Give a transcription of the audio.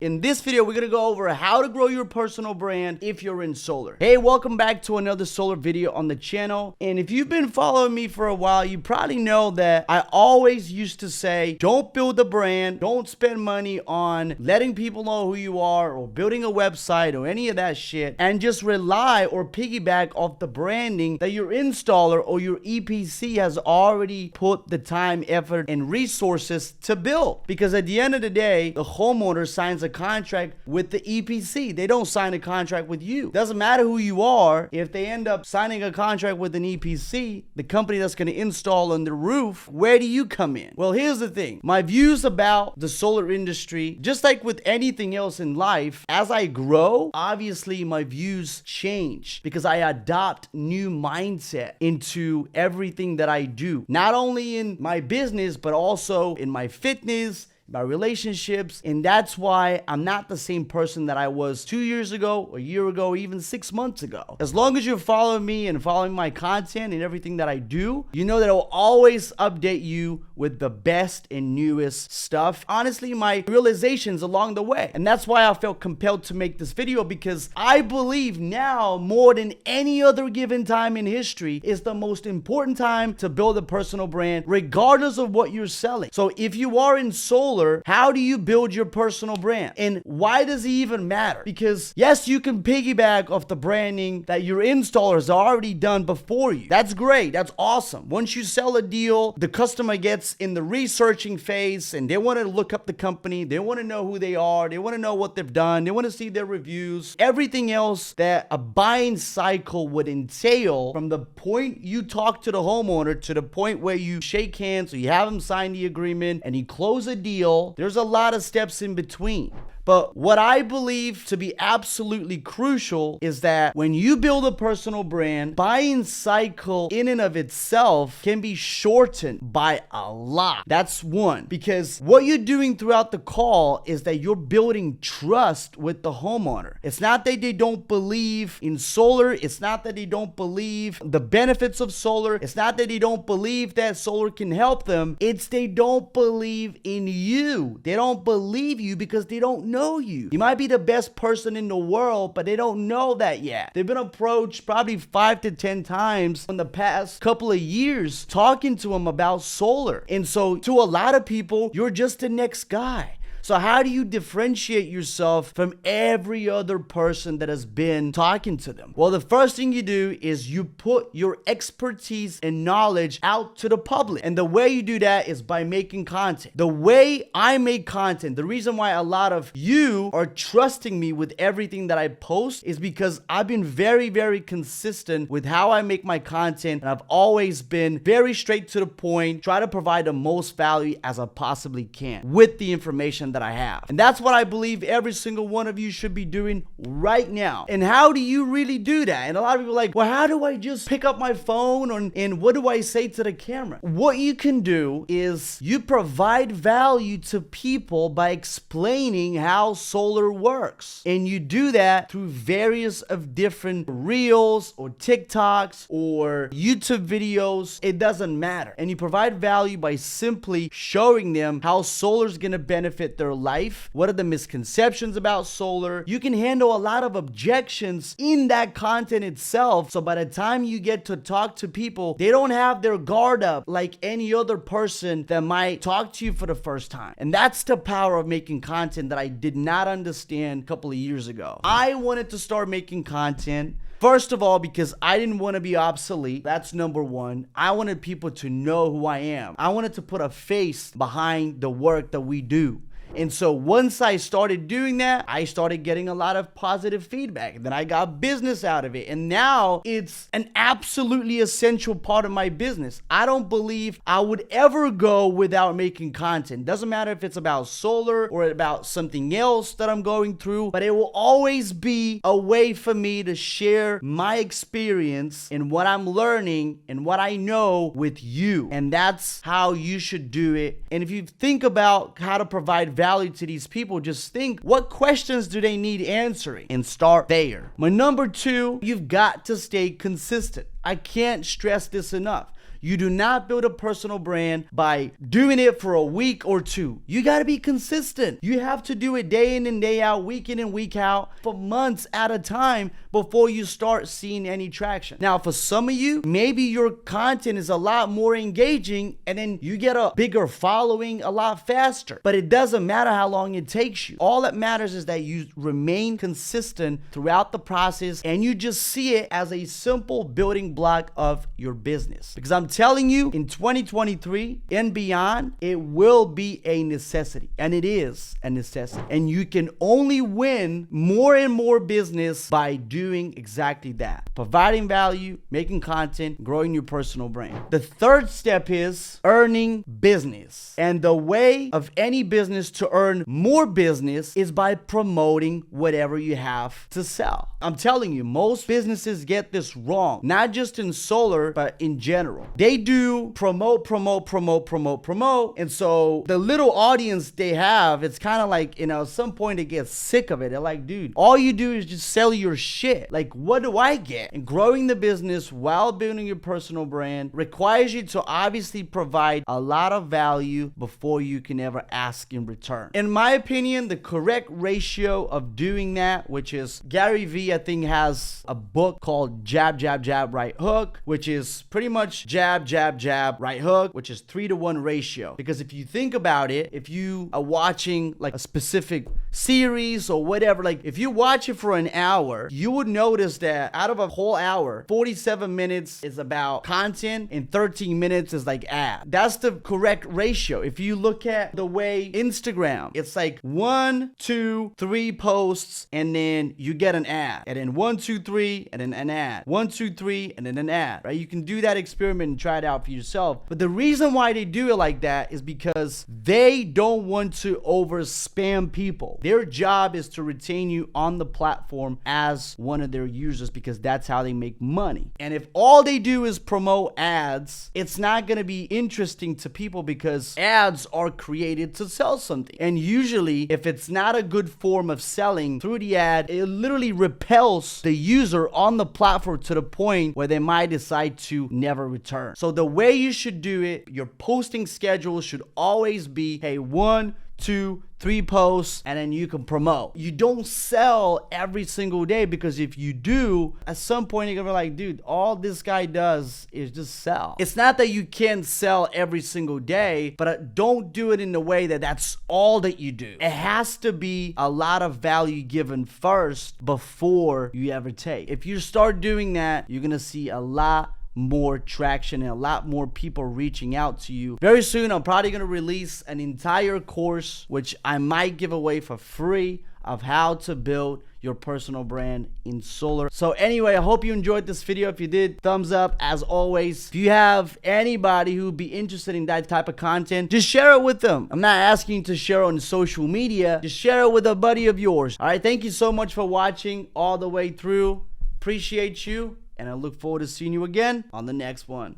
In this video, we're gonna go over how to grow your personal brand if you're in solar. Hey, welcome back to another solar video on the channel. And if you've been following me for a while, you probably know that I always used to say, don't build a brand, don't spend money on letting people know who you are or building a website or any of that shit, and just rely or piggyback off the branding that your installer or your EPC has already put the time, effort, and resources to build. Because at the end of the day, the homeowner signs a contract with the EPC. They don't sign a contract with you. Doesn't matter who you are. If they end up signing a contract with an EPC, the company that's going to install on the roof, where do you come in? Well, here's the thing. My views about the solar industry, just like with anything else in life, as I grow, obviously my views change because I adopt new mindset into everything that I do. Not only in my business, but also in my fitness, my relationships. And that's why I'm not the same person that I was 2 years ago, a year ago, even 6 months ago. As long as you're following me and following my content and everything that I do, you know that I'll always update you with the best and newest stuff. Honestly, my realizations along the way. And that's why I felt compelled to make this video, because I believe now more than any other given time in history is the most important time to build a personal brand, regardless of what you're selling. So if you are in solar, how do you build your personal brand? And why does it even matter? Because yes, you can piggyback off the branding that your installers are already done before you. That's great. That's awesome. Once you sell a deal, the customer gets in the researching phase and they want to look up the company. They want to know who they are. They want to know what they've done. They want to see their reviews. Everything else that a buying cycle would entail, from the point you talk to the homeowner to the point where you shake hands or you have them sign the agreement and you close a deal, there's a lot of steps in between. But what I believe to be absolutely crucial is that when you build a personal brand, buying cycle in and of itself can be shortened by a lot. That's one. Because what you're doing throughout the call is that you're building trust with the homeowner. It's not that they don't believe in solar. It's not that they don't believe the benefits of solar. It's not that they don't believe that solar can help them. It's they don't believe in you. They don't believe you because they don't know you. You might be the best person in the world, but they don't know that yet. They've been approached probably 5 to 10 times in the past couple of years talking to them about solar. And so to a lot of people, you're just the next guy. So how do you differentiate yourself from every other person that has been talking to them? Well, the first thing you do is you put your expertise and knowledge out to the public. And the way you do that is by making content. The way I make content, the reason why a lot of you are trusting me with everything that I post is because I've been very, very consistent with how I make my content. And I've always been very straight to the point, try to provide the most value as I possibly can with the information that I have. And that's what I believe every single one of you should be doing right now. And how do you really do that? And a lot of people are like, well, how do I just pick up my phone and what do I say to the camera? What you can do is you provide value to people by explaining how solar works. And you do that through various of different reels or TikToks or YouTube videos. It doesn't matter. And you provide value by simply showing them how solar is going to benefit their life. What are the misconceptions about solar? You can handle a lot of objections in that content itself. So by the time you get to talk to people, they don't have their guard up like any other person that might talk to you for the first time. And that's the power of making content that I did not understand a couple of years ago. I wanted to start making content, first of all, because I didn't want to be obsolete. That's number one. I wanted people to know who I am. I wanted to put a face behind the work that we do. And so once I started doing that, I started getting a lot of positive feedback. And then I got business out of it. And now it's an absolutely essential part of my business. I don't believe I would ever go without making content. Doesn't matter if it's about solar or about something else that I'm going through, but it will always be a way for me to share my experience and what I'm learning and what I know with you. And that's how you should do it. And if you think about how to provide value to these people, just think, what questions do they need answering? And start there. My number two, you've got to stay consistent. I can't stress this enough. You do not build a personal brand by doing it for a week or two. You got to be consistent. You have to do it day in and day out, week in and week out, for months at a time before you start seeing any traction. Now, for some of you, maybe your content is a lot more engaging and then you get a bigger following a lot faster. But it doesn't matter how long it takes you. All that matters is that you remain consistent throughout the process and you just see it as a simple building block of your business. Because I'm telling you, in 2023 and beyond, it will be a necessity. And it is a necessity. And you can only win more and more business by doing exactly that. Providing value, making content, growing your personal brand. The third step is earning business. And the way of any business to earn more business is by promoting whatever you have to sell. I'm telling you, most businesses get this wrong, not just in solar, but in general. They do promote. And so the little audience they have, it's kind of like, at some point they get sick of it. They're like, dude, all you do is just sell your shit. Like, what do I get? And growing the business while building your personal brand requires you to obviously provide a lot of value before you can ever ask in return. In my opinion, the correct ratio of doing that, which is Gary Vee, I think, has a book called Jab, Jab, Jab, Right Hook, which is pretty much jab, jab, jab, right hook, which is 3-to-1 ratio. Because if you think about it, if you are watching like a specific series or whatever, like if you watch it for an hour, you would notice that out of a whole hour, 47 minutes is about content and 13 minutes is like ad. That's the correct ratio. If you look at the way Instagram, it's like 1, 2, 3 posts and then you get an ad, and then 1, 2, 3 and then an ad, 1, 2, 3 and then an ad, right? You can do that experiment and try it out for yourself. But the reason why they do it like that is because they don't want to over spam people. Their job is to retain you on the platform as one of their users because that's how they make money. And if all they do is promote ads, it's not going to be interesting to people because ads are created to sell something. And usually, if it's not a good form of selling through the ad, it literally repels the user on the platform to the point where they might decide to never return. So the way you should do it, your posting schedule should always be, hey, 1, 2, 3 posts, and then you can promote. You don't sell every single day because if you do, at some point you're gonna be like, dude, all this guy does is just sell. It's not that you can't sell every single day, but don't do it in the way that that's all that you do. It has to be a lot of value given first before you ever take. If you start doing that, you're gonna see a lot more traction and a lot more people reaching out to you. Very soon, I'm probably going to release an entire course, which I might give away for free, of how to build your personal brand in solar. So anyway, I hope you enjoyed this video. If you did, thumbs up. As always, if you have anybody who would be interested in that type of content, just share it with them. I'm not asking you to share on social media. Just share it with a buddy of yours. All right, thank you so much for watching all the way through. Appreciate you. And I look forward to seeing you again on the next one.